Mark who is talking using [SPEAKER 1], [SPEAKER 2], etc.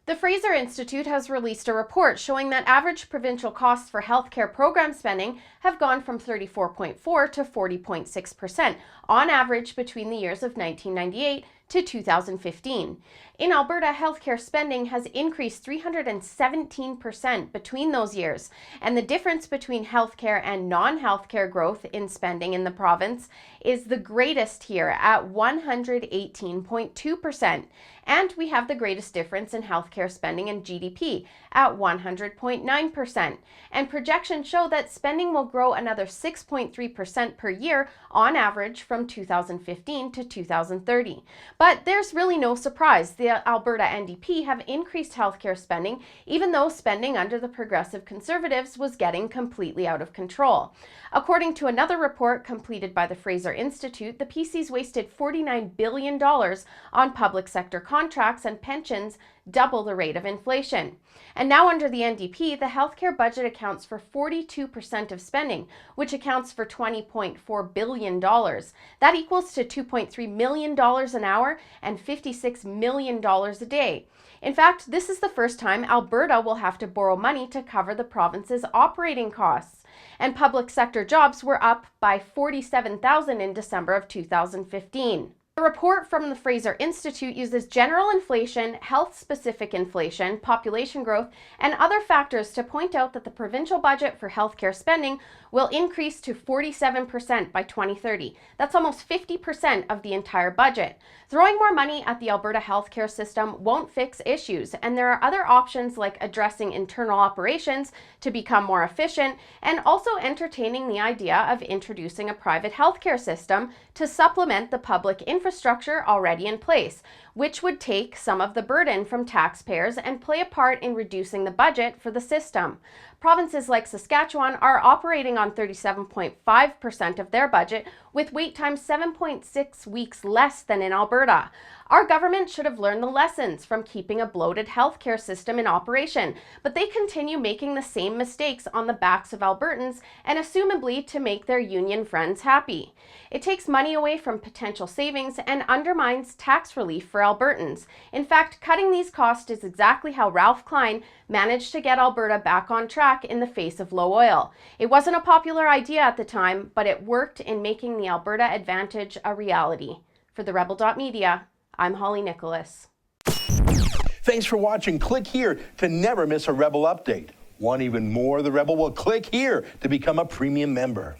[SPEAKER 1] The Fraser Institute has released a report showing that average provincial costs for healthcare program spending have gone from 34.4% to 40.6% on average between the years of 1998 to 2015. In Alberta, healthcare spending has increased 317% between those years, and the difference between healthcare and non-healthcare growth in spending in the province is the greatest here at 118.2%. And we have the greatest difference in healthcare spending and GDP at 100.9%. And projections show that spending will grow another 6.3% per year on average from 2015 to 2030. But there's really no surprise. The Alberta NDP have increased healthcare spending, even though spending under the Progressive Conservatives was getting completely out of control. According to another report completed by the Fraser Institute, the PCs wasted $49 billion on public sector contracts and pensions, double the rate of inflation. And now under the NDP, the healthcare budget accounts for 42% of spending, which accounts for $20.4 billion. That equals to $2.3 million an hour and $56 million a day. In fact, this is the first time Alberta will have to borrow money to cover the province's operating costs. And public sector jobs were up by 47,000 in December of 2015. The report from the Fraser Institute uses general inflation, health-specific inflation, population growth, and other factors to point out that the provincial budget for healthcare spending will increase to 47% by 2030. That's almost 50% of the entire budget. Throwing more money at the Alberta healthcare system won't fix issues, and there are other options like addressing internal operations to become more efficient, and also entertaining the idea of introducing a private healthcare system to supplement the public infrastructure already in place, which would take some of the burden from taxpayers and play a part in reducing the budget for the system. Provinces like Saskatchewan are operating on 37.5% of their budget, with wait times 7.6 weeks less than in Alberta. Our government should have learned the lessons from keeping a bloated healthcare system in operation, but they continue making the same mistakes on the backs of Albertans and assumably to make their union friends happy. It takes money away from potential savings and undermines tax relief for Albertans. In fact, cutting these costs is exactly how Ralph Klein managed to get Alberta back on track in the face of low oil. It wasn't a popular idea at the time, but it worked in making the Alberta Advantage a reality. For the Rebel.media, I'm Holly Nicholas.
[SPEAKER 2] Thanks for watching. Click here to never miss a Rebel update. Want even more of the Rebel? Well, click here to become a premium member.